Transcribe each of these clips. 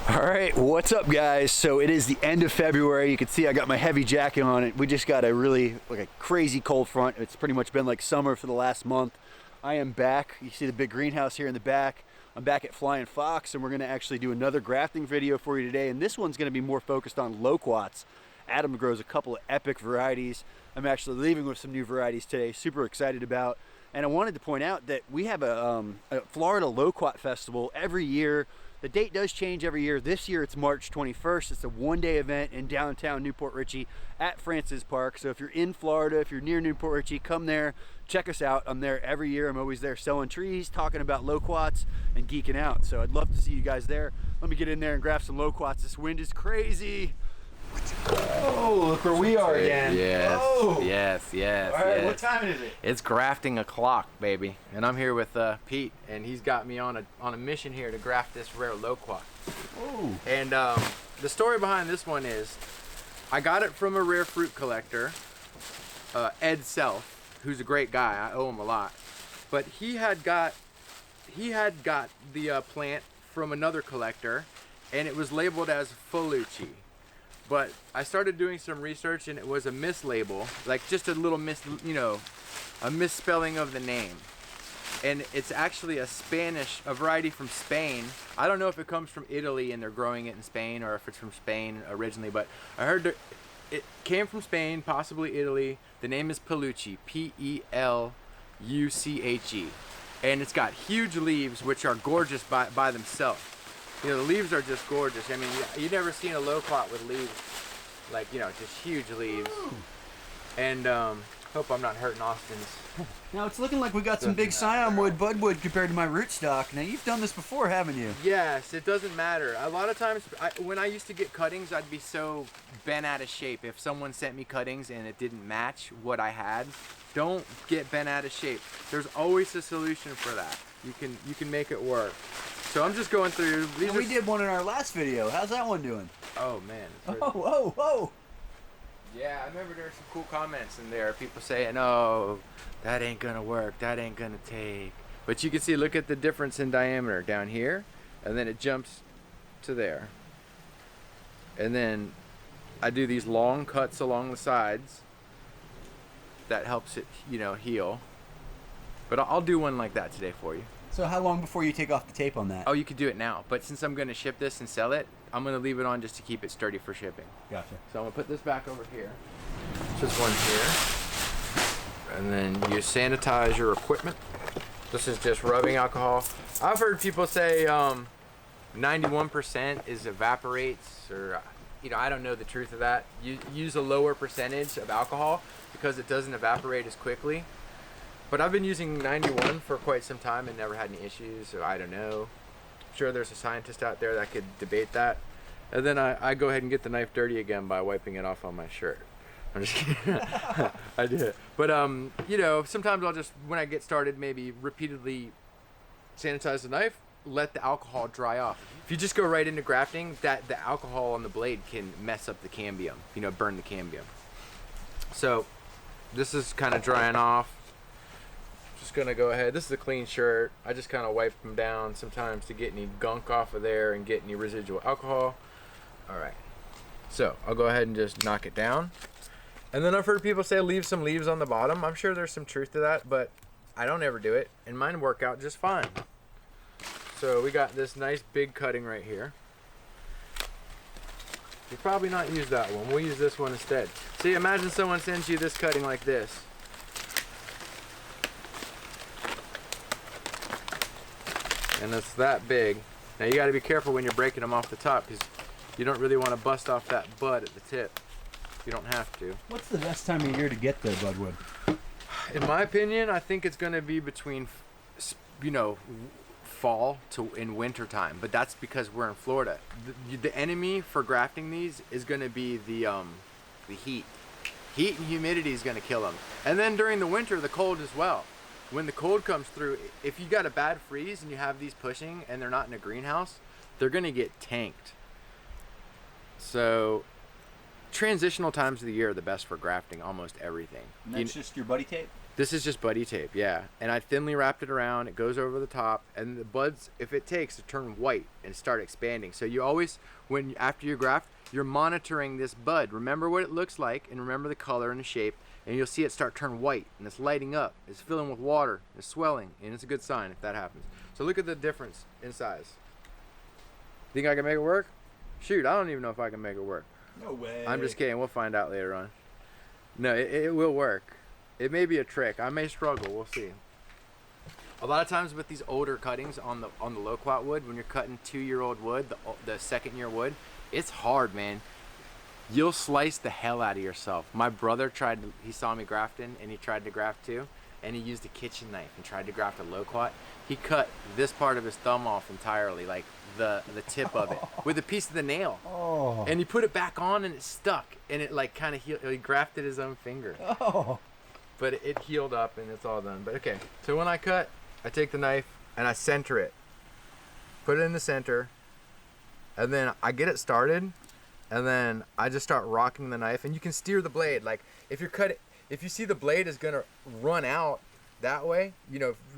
All right, what's up guys? So it is the end of February. You can see I got my heavy jacket on it. We just got a crazy cold front. It's pretty much been like summer for the last month. I am back. You see the big greenhouse here in the back. I'm back at Flying Fox and we're gonna actually do another grafting video for you today. And this one's gonna be more focused on Loquats. Adam grows a couple of epic varieties. I'm actually leaving with some new varieties today, super excited about. And I wanted to point out that we have a Florida Loquat festival every year. The date does change every year. This year it's March 21st. It's a one-day event in downtown Newport Richey at Francis Park. So if you're in Florida, if you're near Newport Richey, come there, check us out. I'm there every year. I'm always there selling trees, talking about Loquats, and geeking out. So I'd love to see you guys there. Let me get in there and graft some Loquats. This wind is crazy. Oh, look where we are again. Yes, oh. yes. All right, yes. what time is it? It's grafting o'clock, baby. And I'm here with Pete, and he's got me on a mission here to graft this rare Loquat. Oh. And the story behind this one is, I got it from a rare fruit collector, Ed Self, who's a great guy. I owe him a lot. But he had got the plant from another collector, and it was labeled as Felucci. But I started doing some research and it was a mislabel, like just a little a misspelling of the name. And it's actually a variety from Spain. I don't know if it comes from Italy and they're growing it in Spain or if it's from Spain originally, but I heard it came from Spain, possibly Italy. The name is Pelucci, P-E-L-U-C-H-E. And it's got huge leaves, which are gorgeous by themselves. You know, the leaves are just gorgeous. I mean, you've never seen a Loquat with leaves, like, you know, just huge leaves. Ooh. And hope I'm not hurting Austin's. Now it's looking like we got some big scion wood, budwood compared to my rootstock. Now you've done this before, haven't you? Yes, it doesn't matter. A lot of times, when I used to get cuttings, I'd be so bent out of shape. If someone sent me cuttings and it didn't match what I had, don't get bent out of shape. There's always a solution for that. You can make it work. So I'm just going through. We did one in our last video. How's that one doing? Oh man. Oh. Yeah, I remember there were some cool comments in there. People saying, "Oh, that ain't gonna work. That ain't gonna take." But you can see, look at the difference in diameter down here, and then it jumps to there. And then I do these long cuts along the sides. That helps it, heal. But I'll do one like that today for you. So how long before you take off the tape on that? Oh, you could do it now. But since I'm going to ship this and sell it, I'm going to leave it on just to keep it sturdy for shipping. Gotcha. So I'm going to put this back over here. Just one here. And then you sanitize your equipment. This is just rubbing alcohol. I've heard people say 91% evaporates, or I don't know the truth of that. You use a lower percentage of alcohol because it doesn't evaporate as quickly. But I've been using 91 for quite some time and never had any issues, so I don't know. I'm sure there's a scientist out there that could debate that. And then I go ahead and get the knife dirty again by wiping it off on my shirt. I'm just kidding. I do it. But, sometimes I'll just, when I get started, maybe repeatedly sanitize the knife, let the alcohol dry off. If you just go right into grafting, the alcohol on the blade can mess up the cambium, burn the cambium. So this is kind of drying off. Just gonna go ahead. This is a clean shirt. I just kind of wipe them down sometimes to get any gunk off of there and get any residual alcohol. All right. So I'll go ahead and just knock it down. And then I've heard people say leave some leaves on the bottom. I'm sure there's some truth to that, but I don't ever do it, and mine work out just fine. So we got this nice big cutting right here. We'll probably not use that one. We'll use this one instead. See, imagine someone sends you this cutting like this. And it's that big. Now you got to be careful when you're breaking them off the top because you don't really want to bust off that bud at the tip. You don't have to. What's the best time of year to get the budwood? In my opinion, I think it's going to be between, fall to in winter time. But that's because we're in Florida. The enemy for grafting these is going to be the heat. Heat and humidity is going to kill them. And then during the winter, the cold as well. When the cold comes through, if you got a bad freeze and you have these pushing and they're not in a greenhouse, they're going to get tanked. So transitional times of the year are the best for grafting almost everything. And that's just your buddy tape? This is just buddy tape, yeah. And I thinly wrapped it around. It goes over the top, and the buds, if it takes, to turn white and start expanding. So you always, after you graft, you're monitoring this bud. Remember what it looks like, and remember the color and the shape, and you'll see it start turn white, and it's lighting up. It's filling with water. It's swelling, and it's a good sign if that happens. So look at the difference in size. Think I can make it work? Shoot, I don't even know if I can make it work. No way. I'm just kidding. We'll find out later on. No, it will work. It may be a trick. I may struggle. We'll see. A lot of times with these older cuttings on the Loquat wood, when you're cutting 2-year-old wood, the second-year wood, it's hard, man. You'll slice the hell out of yourself. My brother he saw me grafting, and he tried to graft too, and he used a kitchen knife and tried to graft a Loquat. He cut this part of his thumb off entirely, like the tip of it, with a piece of the nail. Oh. And he put it back on, and it stuck, and it like kind of healed. He grafted his own finger. Oh. But it healed up, and it's all done. But okay, so when I cut, I take the knife and I center it, put it in the center, and then I get it started, and then I just start rocking the knife, and you can steer the blade. Like if you see the blade is gonna run out that way,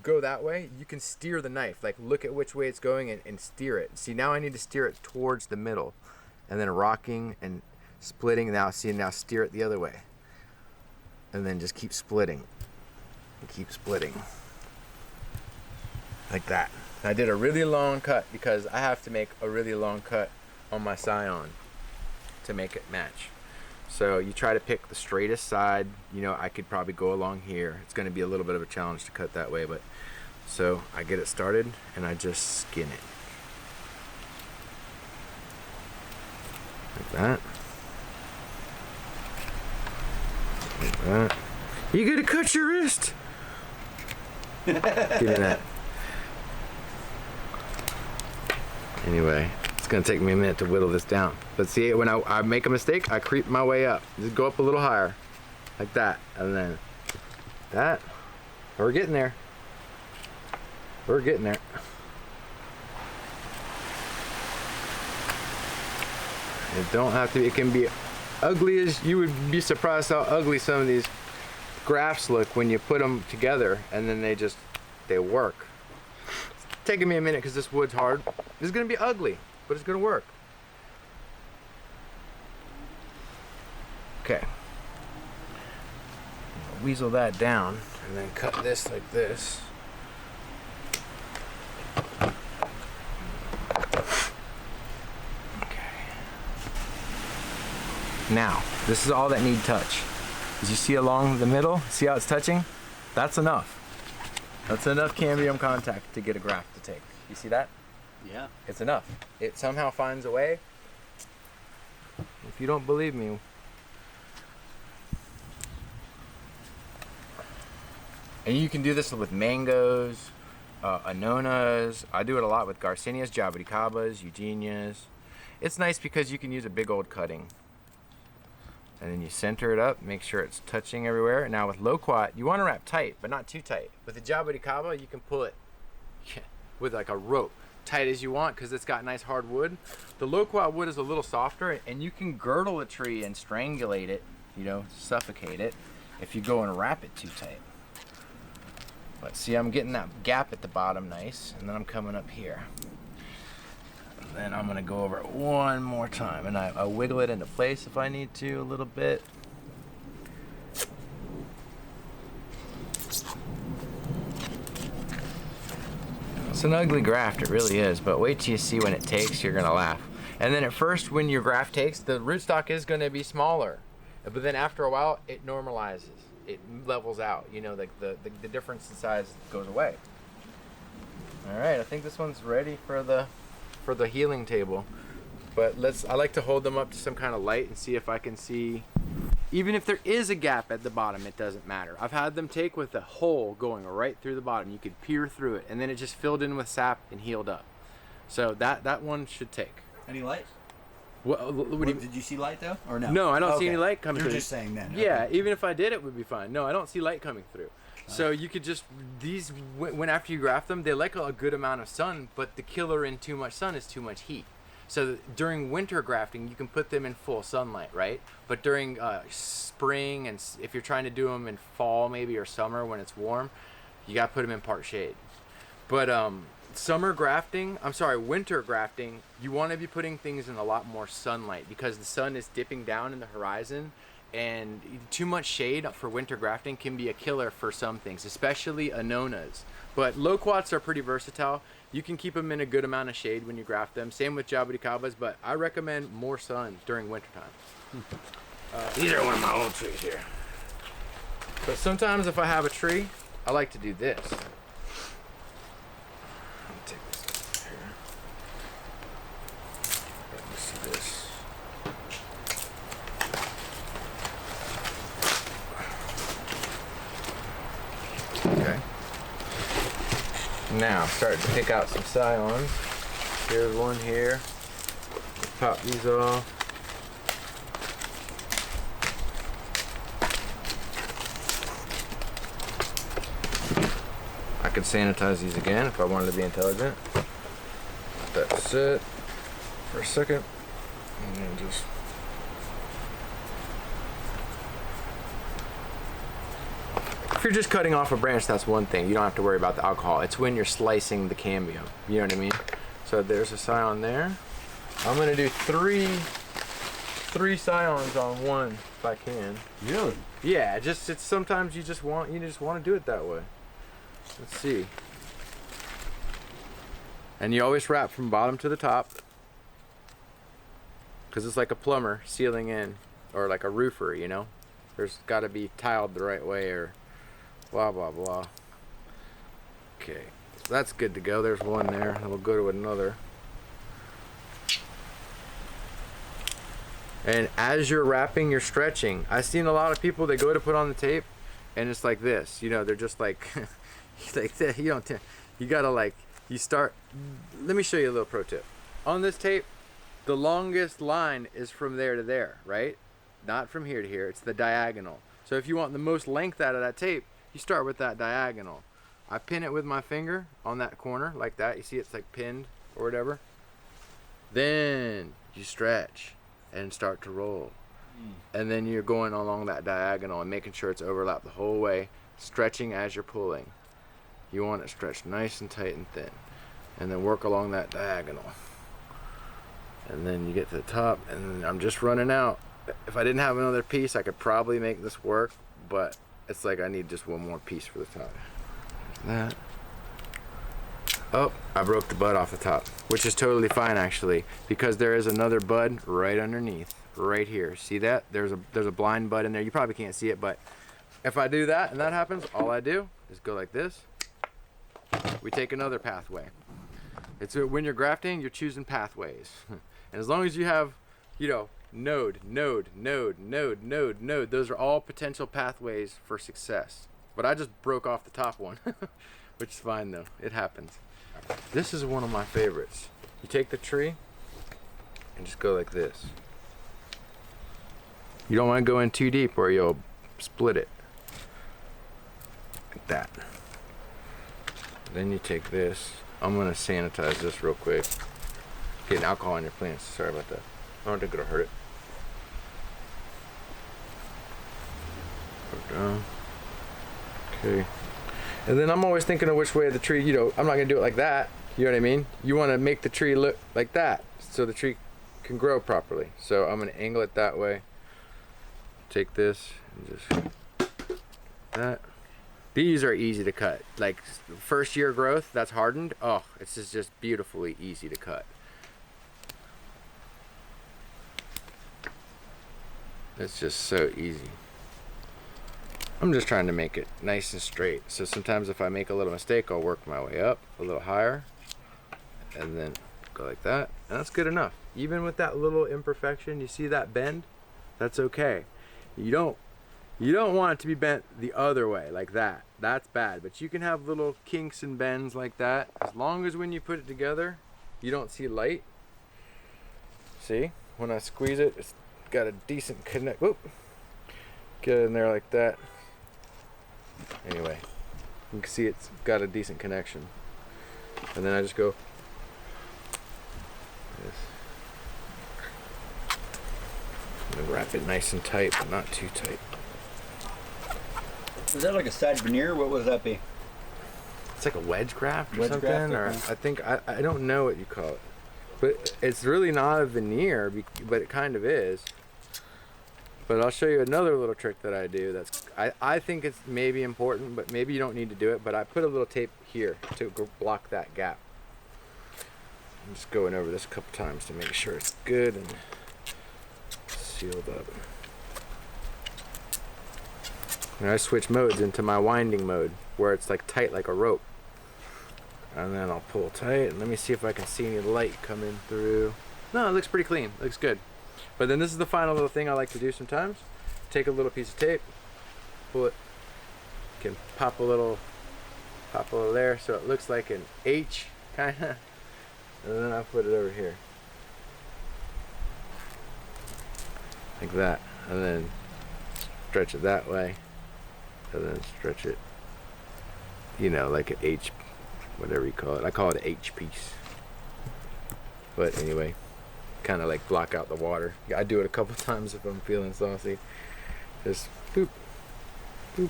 go that way, you can steer the knife. Like look at which way it's going and steer it. See, now I need to steer it towards the middle, and then rocking and splitting. Now steer it the other way. And then just keep splitting and keep splitting like that. I did a really long cut because I have to make a really long cut on my scion to make it match. So you try to pick the straightest side. I could probably go along here. It's going to be a little bit of a challenge to cut that way, but so I get it started and I just skin it like that. Like that. You gotta cut your wrist. Give me that. Anyway, it's gonna take me a minute to whittle this down. But see, when I make a mistake, I creep my way up. Just go up a little higher, like that, and then that. We're getting there. We're getting there. It don't have to be. It can be ugly as you would be surprised how ugly some of these grafts look when you put them together, and then they work. It's taking me a minute because this wood's hard. This is gonna be ugly, but it's gonna work. Okay. Weasel that down and then cut this like this. Now, this is all that need touch. As you see along the middle, see how it's touching? That's enough. That's enough cambium contact to get a graft to take. You see that? Yeah. It's enough. It somehow finds a way. If you don't believe me, and you can do this with mangoes, annonas. I do it a lot with garcinias, jabuticabas, eugenias. It's nice because you can use a big old cutting. And then you center it up, make sure it's touching everywhere. Now with Loquat, you want to wrap tight, but not too tight. With the jabuticaba, you can pull it with like a rope, tight as you want, because it's got nice hard wood. The Loquat wood is a little softer, and you can girdle a tree and strangulate it, suffocate it, if you go and wrap it too tight. But see, I'm getting that gap at the bottom nice, and then I'm coming up here. Then I'm gonna go over it one more time, and I wiggle it into place if I need to a little bit. It's an ugly graft, it really is, but wait till you see when it takes, you're gonna laugh. And then at first, when your graft takes, the rootstock is gonna be smaller, but then after a while, it normalizes, it levels out. Like the difference in size goes away. All right, I think this one's ready for the healing table, but I like to hold them up to some kind of light and see if I can see, even if there is a gap at the bottom, it doesn't matter. I've had them take with a hole going right through the bottom. You could peer through it, and then it just filled in with sap and healed up. So that one should take. Any light? Did you see light though, or no? No, I don't see any light coming through. You're just saying then. Yeah, okay. even if I did, it would be fine. No, I don't see light coming through. So you could just, when after you graft them, they like a good amount of sun, but the killer in too much sun is too much heat. So during winter grafting, you can put them in full sunlight, right? But during spring, and if you're trying to do them in fall maybe or summer when it's warm, you got to put them in part shade. But winter grafting, you want to be putting things in a lot more sunlight because the sun is dipping down in the horizon, and too much shade for winter grafting can be a killer for some things, especially anonas. But loquats are pretty versatile. You can keep them in a good amount of shade when you graft them. Same with jabuticabas, but I recommend more sun during wintertime. These are one of my old trees here. But sometimes if I have a tree, I like to do this. Take this here. Let me see this. Okay. Now, starting to pick out some scions. Here's one here. Pop these off. I could sanitize these again if I wanted to be intelligent. That's it for a second. And then just if you're just cutting off a branch, that's one thing. You don't have to worry about the alcohol. It's when you're slicing the cambium. You know what I mean? So there's a scion there. I'm gonna do three scions on one if I can. Really? Yeah, it's sometimes you just want to do it that way. Let's see. And you always wrap from bottom to the top, because it's like a plumber sealing in, or like a roofer, you know? There's got to be tiled the right way, or blah, blah, blah. Okay, so that's good to go. There's one there, and we'll go to another. And as you're wrapping, you're stretching. I've seen a lot of people, they go to put on the tape, and it's like this. You know, they're just like, like that. You gotta like, you start. Let me show you a little pro tip. On this tape, the longest line is from there to there, right? Not from here to here. It's the diagonal. So if you want the most length out of that tape, you start with that diagonal. I pin it with my finger on that corner like that. You see it's like pinned or whatever. Then you stretch and start to roll. And then you're going along that diagonal and making sure it's overlapped the whole way, stretching as you're pulling. You want it stretched nice and tight and thin. And then work along that diagonal. And then you get to the top, and I'm just running out. If I didn't have another piece, I could probably make this work, but it's like I need just one more piece for the top. That. Oh, I broke the bud off the top, which is totally fine actually, because there is another bud right underneath, right here. See that? There's a blind bud in there. You probably can't see it, but if I do that and that happens, all I do is go like this. We take another pathway. It's when you're grafting, you're choosing pathways. And as long as you have, you know, node, those are all potential pathways for success. But I just broke off the top one, which is fine though. It happens. This is one of my favorites. You take the tree and just go like this. You don't want to go in too deep or you'll split it. Like that. Then you take this. I'm going to sanitize this real quick. Getting alcohol on your plants. Sorry about that. I don't think it'll hurt it. Put it down. Okay. And then I'm always thinking of which way the tree, you know, I'm not going to do it like that. You know what I mean? You want to make the tree look like that so the tree can grow properly. So I'm going to angle it that way. Take this and just that. These are easy to cut. Like first year growth that's hardened. Oh, it's just beautifully easy to cut. It's just so easy. I'm just trying to make it nice and straight. So sometimes if I make a little mistake, I'll work my way up a little higher and then go like that. And that's good enough. Even with that little imperfection, you see that bend? That's okay. You don't want it to be bent the other way like that. That's bad. But you can have little kinks and bends like that. As long as when you put it together, you don't see light. See? When I squeeze it, it's got a decent connect. Whoop. Get it in there like that. Anyway, you can see it's got a decent connection. And then I just go this. I'm gonna wrap it nice and tight, but not too tight. Is that like a side veneer? What would that be? It's like a wedge graft or Wedge something, graft, or okay. I think I don't know what you call it, but it's really not a veneer, but it kind of is. But I'll show you another little trick that I do. I think it's maybe important, but maybe you don't need to do it. But I put a little tape here to block that gap. I'm just going over this a couple times to make sure it's good and sealed up. And I switch modes into my winding mode, where it's like tight like a rope. And then I'll pull tight, and let me see if I can see any light coming through. No, it looks pretty clean. It looks good. But then this is the final little thing I like to do sometimes. Take a little piece of tape, pull it, can pop a little there so it looks like an H, kinda. And then I put it over here. Like that. And then stretch it that way. And then stretch it, you know, like an H, whatever you call it. I call it an H piece. But anyway, kind of like block out the water. I do it a couple times if I'm feeling saucy. Just boop, boop,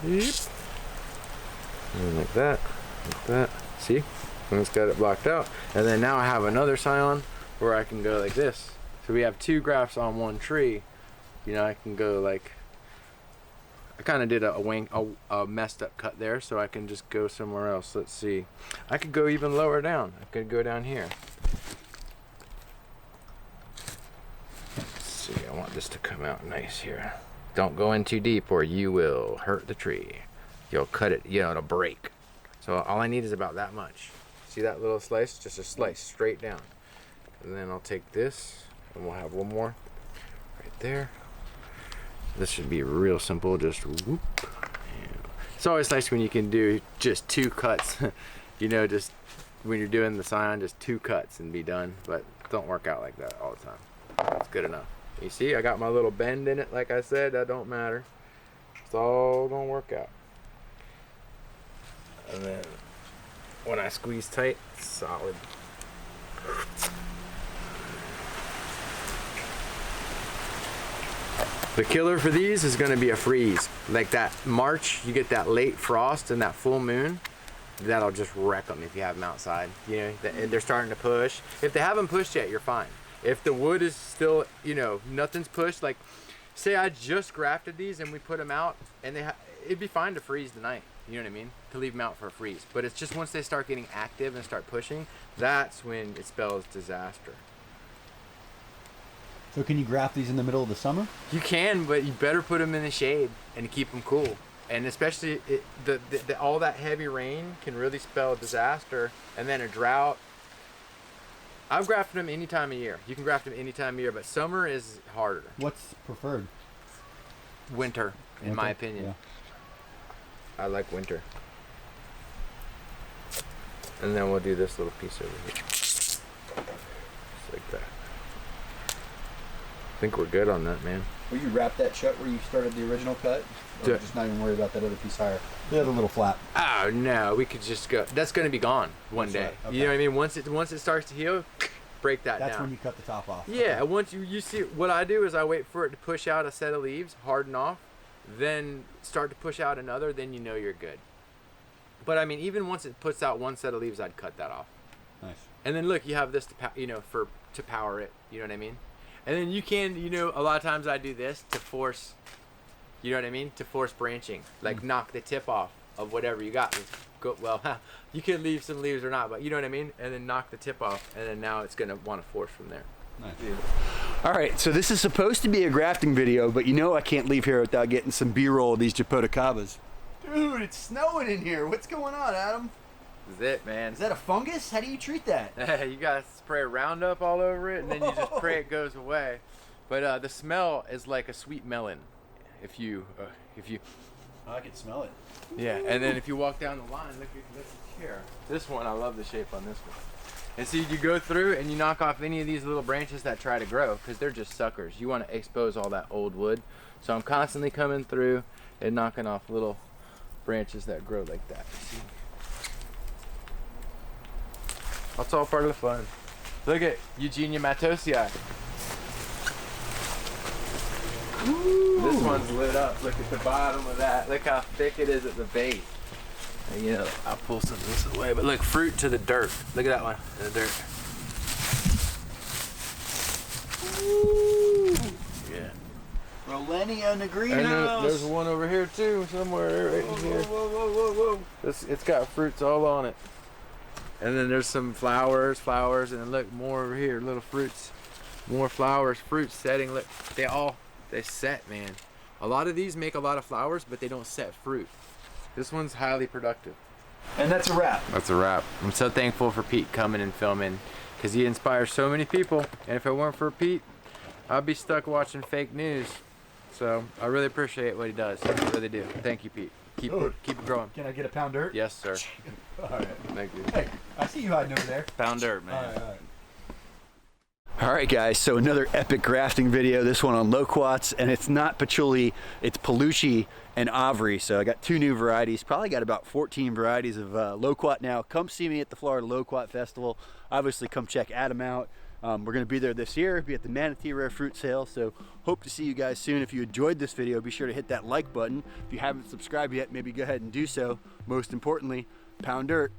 boop. And like that, like that. See? And it's got it blocked out. And then now I have another scion where I can go like this. So we have two grafts on one tree. You know, I can go like, I kind of did a messed up cut there, so I can just go somewhere else. Let's see. I could go even lower down. I could go down here. Let's see, I want this to come out nice here. Don't go in too deep or you will hurt the tree. You'll cut it, you know, it'll break. So all I need is about that much. See that little slice? Just a slice straight down. And then I'll take this and we'll have one more right there. This should be real simple, just whoop. It's always nice when you can do just two cuts. You know, just when you're doing the scion, just two cuts and be done. But don't work out like that all the time. That's good enough. You see, I got my little bend in it, like I said, that don't matter. It's all gonna work out. And then when I squeeze tight, it's solid. The killer for these is going to be a freeze. Like that March, you get that late frost and that full moon, that'll just wreck them if you have them outside. You know, they're starting to push. If they haven't pushed yet, you're fine. If the wood is still, you know, nothing's pushed, like say I just grafted these and we put them out and it'd be fine to freeze the night. You know what I mean? To leave them out for a freeze. But it's just once they start getting active and start pushing, that's when it spells disaster. So can you graft these in the middle of the summer? You can, but you better put them in the shade and keep them cool. And especially all that heavy rain can really spell disaster. And then a drought. I've grafted them any time of year. You can graft them any time of year, but summer is harder. What's preferred? Winter, in my opinion. Yeah. I like winter. And then we'll do this little piece over here. Just like that. I think we're good on that, man. Will you wrap that shut where you started the original cut? Or Yeah. just not even worry about that other piece higher? The other little flap. Oh no, we could just go. That's going to be gone one day. Right. Okay. You know what I mean? Once it starts to heal, break that That's down. when you cut the top off. Yeah, Okay. once you see what I do is I wait for it to push out a set of leaves, harden off, then start to push out another, then you know you're good. But I mean, even once it puts out one set of leaves, I'd cut that off. Nice. And then look, you have this to power it. You know what I mean? And then you can, a lot of times I do this to force, you know what I mean? To force branching, like knock the tip off of whatever you got. You can leave some leaves or not, but you know what I mean? And then knock the tip off, and then now it's gonna want to force from there. Nice. All right, so this is supposed to be a grafting video, but I can't leave here without getting some B-roll of these Japodicabas. Dude, it's snowing in here. What's going on, Adam? This is it, man. Is that a fungus? How do you treat that? You gotta spray Roundup all over it, and then you just pray it goes away. But the smell is like a sweet melon. If you, I can smell it. yeah. And then if you walk down the line, look at this here. This one, I love the shape on this one. And so you go through and you knock off any of these little branches that try to grow, because they're just suckers. You want to expose all that old wood. So I'm constantly coming through and knocking off little branches that grow like that. See? That's all part of the fun. Look at Eugenia Matosii. This one's lit up. Look at the bottom of that. Look how thick it is at the base. And, you know, I'll pull some of this away, but look, fruit to the dirt. Look at that one, in the dirt. Yeah. Rolenia in the And greenhouse. there's one over here too, somewhere right in here. Whoa. It's got fruits all on it. And then there's some flowers, and then look, more over here, little fruits. More flowers, fruits setting. Look, they set, man. A lot of these make a lot of flowers, but they don't set fruit. This one's highly productive. And that's a wrap. That's a wrap. I'm so thankful for Pete coming and filming, because he inspires so many people. And if it weren't for Pete, I'd be stuck watching fake news. So I really appreciate what he does. I really do. Thank you, Pete. Keep it growing. Can I get a pound dirt? Yes, sir. All right. Thank you. Hey, I see you hiding over there. Pound dirt, man. All right. All right, guys, so another epic grafting video, this one on Loquats, and it's not patchouli, it's Palucci and Avery. So I got 2 new varieties, probably got about 14 varieties of Loquat now. Come see me at the Florida Loquat Festival. Obviously, come check Adam out. We're gonna be there this year, be at the Manatee Rare Fruit Sale, so hope to see you guys soon. If you enjoyed this video, be sure to hit that like button. If you haven't subscribed yet, maybe go ahead and do so. Most importantly, pound dirt.